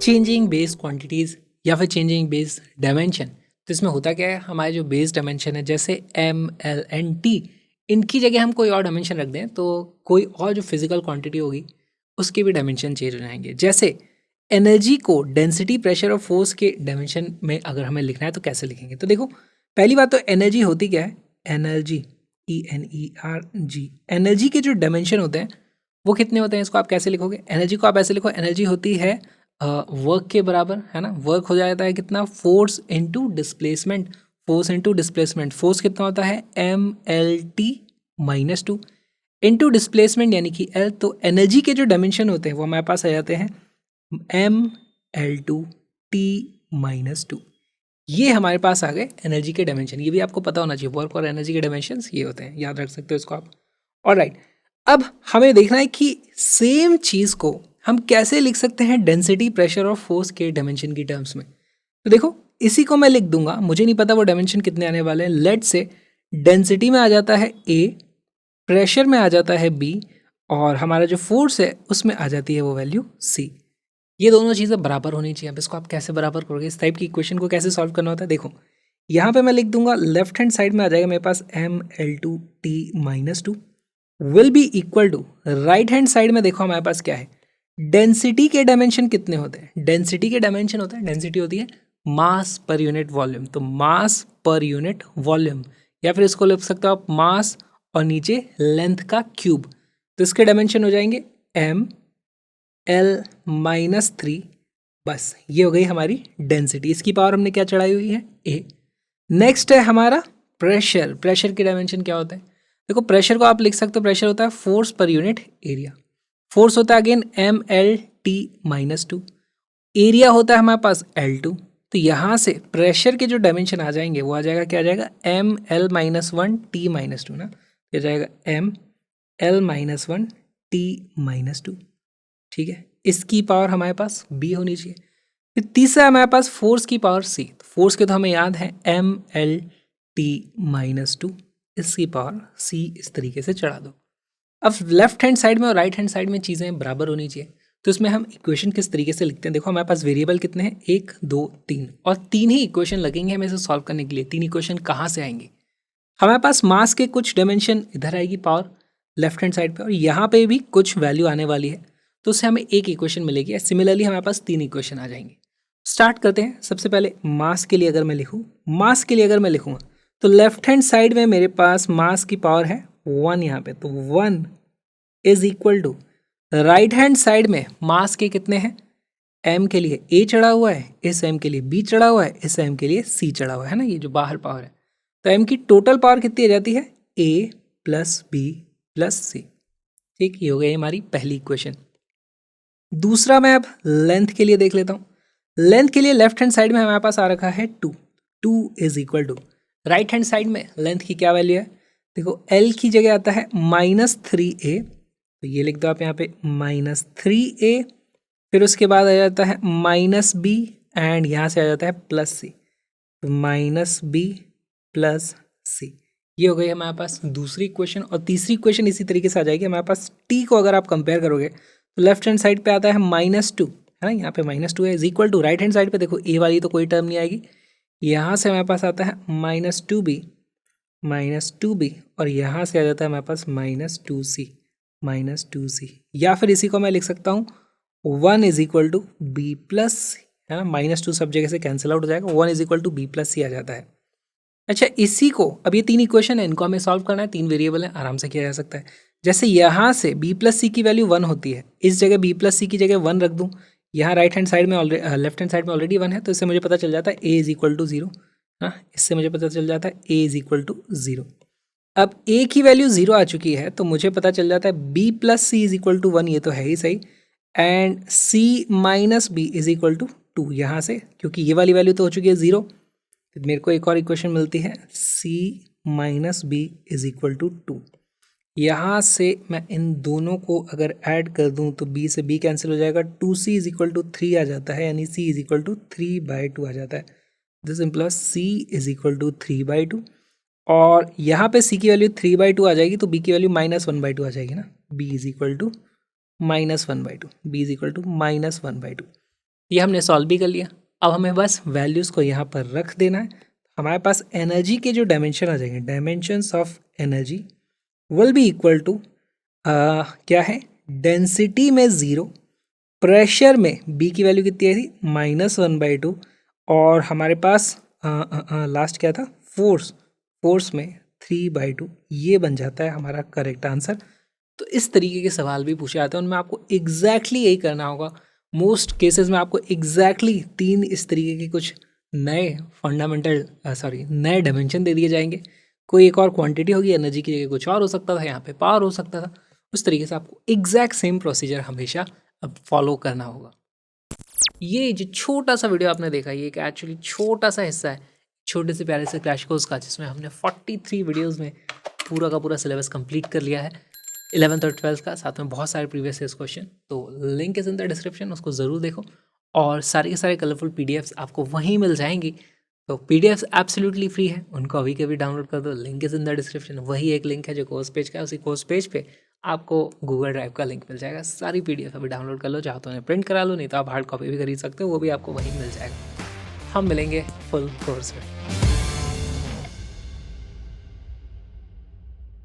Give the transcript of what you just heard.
Changing base quantities या फिर changing base dimension, तो इसमें होता क्या है, हमारे जो बेस डायमेंशन है जैसे एम एल एंड टी, इनकी जगह हम कोई और डायमेंशन रख दें तो कोई और जो फिजिकल क्वांटिटी होगी उसके भी डायमेंशन चेंज हो जाएंगे। जैसे एनर्जी को डेंसिटी, प्रेशर और फोर्स के डायमेंशन में अगर हमें लिखना है तो कैसे लिखेंगे। तो देखो, पहली बात तो एनर्जी होती क्या है, एनर्जी ENERG, एनर्जी के जो डायमेंशन होते हैं वो कितने होते हैं, इसको आप कैसे लिखोगे। एनर्जी को आप ऐसे लिखो, एनर्जी होती है वर्क के बराबर, है ना। वर्क हो जाता है कितना, force into displacement, force into displacement. Force कितना होता है, MLT-2 इनटू डिस्प्लेसमेंट यानी कि L। तो एनर्जी के जो डायमेंशन होते हैं वो हमारे पास आ जाते हैं ML2T-2। ये हमारे पास आ गए एनर्जी के डायमेंशन। ये भी आपको पता होना चाहिए, वर्क और एनर्जी के डायमेंशंस ये होते हैं, याद रख सकते हो इसको आप। ऑलराइट, अब हमें देखना है कि सेम चीज़ को हम कैसे लिख सकते हैं डेंसिटी, प्रेशर और फोर्स के डायमेंशन की टर्म्स में। तो देखो, इसी को मैं लिख दूंगा, मुझे नहीं पता वो डायमेंशन कितने आने वाले हैं। लेट से डेंसिटी में आ जाता है A, प्रेशर में आ जाता है B, और हमारा जो फोर्स है उसमें आ जाती है वो वैल्यू C। ये दोनों चीज़ें बराबर होनी चाहिए। अब इसको आप कैसे बराबर करोगे, इस टाइप की इक्वेशन को कैसे सॉल्व करना होता है। देखो, यहाँ पे मैं लिख दूंगा, लेफ्ट हैंड साइड में आ जाएगा मेरे पास ML2T-2 will be equal to, right hand side में देखो हमारे पास क्या है, डेंसिटी के डायमेंशन कितने होते हैं। डेंसिटी के डायमेंशन होते हैं, डेंसिटी होती है मास पर यूनिट वॉल्यूम। तो मास पर यूनिट वॉल्यूम, या फिर इसको लिख सकते हो आप मास और नीचे लेंथ का क्यूब। तो इसके डायमेंशन हो जाएंगे ML-3। बस ये हो गई हमारी डेंसिटी। इसकी पावर हमने क्या चढ़ाई हुई है, A। नेक्स्ट है हमारा प्रेशर। प्रेशर की डायमेंशन क्या होता है, देखो प्रेशर को आप लिख सकते हो, प्रेशर होता है force per unit area. Force होता है अगेन MLT-2, एरिया होता है हमारे पास L2। तो यहाँ से प्रेशर के जो डायमेंशन आ जाएंगे वो आ जाएगा, क्या आ जाएगा, ML-1T-2 ना, ये जाएगा ML-1T-2। ठीक है, इसकी पावर हमारे पास B होनी चाहिए। फिर तीसरा हमारे पास फोर्स की पावर C। फोर्स के तो हमें याद है ML-T-2, इसकी पावर C इस तरीके से चढ़ा दो। अब लेफ्ट हैंड साइड में और राइट हैंड साइड में चीज़ें बराबर होनी चाहिए। तो इसमें हम इक्वेशन किस तरीके से लिखते हैं, देखो हमारे पास वेरिएबल कितने हैं, 1 2 3, और 3 ही इक्वेशन लगेंगे हमें इसे सॉल्व करने के लिए। 3 इक्वेशन कहाँ से आएंगे, हमारे पास मास के कुछ डायमेंशन इधर आएगी पावर लेफ्ट हैंड साइड पे, और यहाँ पे भी कुछ वैल्यू आने वाली है, तो उससे हमें एक इक्वेशन मिलेगी। सिमिलरली हमारे पास 3 इक्वेशन आ जाएंगे। स्टार्ट करते हैं। सबसे पहले मास के लिए अगर मैं लिखूँ, मास के लिए अगर मैं लिखूँगा तो लेफ्ट हैंड साइड में मेरे पास मास की पावर है 1 यहाँ पे, तो 1 is equal to, right hand side में मास के कितने हैं, m के लिए A चढ़ा हुआ है, इस m के लिए B चढ़ा हुआ है, इस m के लिए C चढ़ा हुआ है ना, ये जो बाहर पावर है। तो m की टोटल पावर कितनी आ जाती है, A plus B plus C। ठीक, ये हो गई हमारी पहली इक्वेशन। दूसरा मैं अब लेंथ के लिए देख लेता हूँ। लेंथ के लिए लेफ्ट हैंड साइड में हमारे पास आ रखा है 2 is equal to, right hand side में लेंथ की क्या वैल्यू है, देखो L की जगह आता है -3A, तो ये लिख दो आप यहाँ पे -3A। फिर उसके बाद आ जाता है -B, एंड यहाँ से आ जाता है +C, तो -B + C। ये हो गई हमारे पास दूसरी इक्वेशन। और तीसरी इक्वेशन इसी तरीके से आ जाएगी। हमारे पास T को अगर आप कंपेयर करोगे तो लेफ्ट हैंड साइड पे आता है -2, है ना, यहाँ पे -2 है, is equal to, right hand side पे देखो A वाली तो कोई टर्म नहीं आएगी, यहाँ से हमारे पास आता है -2B, और यहाँ से आ जाता है हमारे पास -2C, या फिर इसी को मैं लिख सकता हूँ 1 is equal to B plus, है ना, -2 सब जगह से कैंसिल आउट हो जाएगा, 1 is equal to B plus C आ जाता है। अच्छा, इसी को, अब ये 3 इक्वेशन है, इनको हमें सॉल्व करना है, 3 वेरिएबल है, आराम से किया जा सकता है। जैसे यहाँ से B प्लस सी की वैल्यू 1 होती है, इस जगह B प्लस सी की जगह 1 रख दूँ, यहाँ राइट हैंड साइड में लेफ्ट हैंड साइड में ऑलरेडी 1 है, तो इससे मुझे पता चल जाता है A इज इक्वल टू 0, हाँ, इससे मुझे पता चल जाता है A इज इक्वल टू 0। अब A की वैल्यू 0 आ चुकी है, तो मुझे पता चल जाता है B plus C is equal to 1, ये तो है ही सही, and C minus B is equal to 2। यहाँ से क्योंकि ये वाली वैल्यू तो हो चुकी है 0, तो मेरे को एक और इक्वेशन मिलती है C minus B is equal to 2। यहाँ से मैं इन दोनों को अगर ऐड कर दूँ तो B से B कैंसिल हो जाएगा, 2C इज इक्वल टू 3 आ जाता है, यानी C इज इक्वल टू 3/2 आ जाता है। This implies C is equal to 3/2, और यहाँ पे C की वैल्यू 3/2 आ जाएगी, तो B की वैल्यू -1/2 आ जाएगी ना, B is equal to -1/2, b is equal to -1/2। ये हमने सॉल्व भी कर लिया। अब हमें बस वैल्यूज़ को यहाँ पर रख देना है। हमारे पास एनर्जी के जो डायमेंशन आ जाएंगे, dimensions of energy will be equal to क्या है, डेंसिटी में 0, प्रेशर में b की वैल्यू कितनी आई थी -1/2, और हमारे पास लास्ट क्या था, फोर्स में 3/2। ये बन जाता है हमारा करेक्ट आंसर। तो इस तरीके के सवाल भी पूछे जाते हैं, उनमें आपको एग्जैक्टली यही करना होगा। मोस्ट केसेस में आपको एग्जैक्टली 3 इस तरीके के कुछ नए नए डायमेंशन दे दिए जाएंगे। कोई एक और क्वांटिटी होगी, एनर्जी की जगह कुछ और हो सकता था, यहाँ पे पावर हो सकता था। उस तरीके से आपको एग्जैक्ट सेम प्रोसीजर हमेशा अब फॉलो करना होगा। ये जो छोटा सा वीडियो आपने देखा, ये एक एक्चुअली छोटा सा हिस्सा है छोटे से प्यारे से क्रैश कोर्स का, जिसमें हमने 43 वीडियोस में पूरा का पूरा सिलेबस कंप्लीट कर लिया है 11th और 12th का, साथ में बहुत सारे प्रीवियस ईयर्स क्वेश्चन। तो link is in the description, उसको ज़रूर देखो। और सारे के सारे कलरफुल पीडीएफ्स आपको वहीं मिल जाएंगी। तो पीडीएफ्स एब्सोल्युटली फ्री है, उनको अभी के भी डाउनलोड कर दो। Link is in the description. वही एक लिंक है जो कोर्स पेज का है, उसी कोर्स पेज पे आपको गूगल ड्राइव का लिंक मिल जाएगा। सारी पीडीएफ अभी डाउनलोड कर लो, चाहो तो उन्हें प्रिंट करा लो, नहीं तो आप हार्ड कॉपी भी खरीद सकते हो, वो भी आपको वहीं मिल जाएगा। हम मिलेंगे फुल कोर्स में।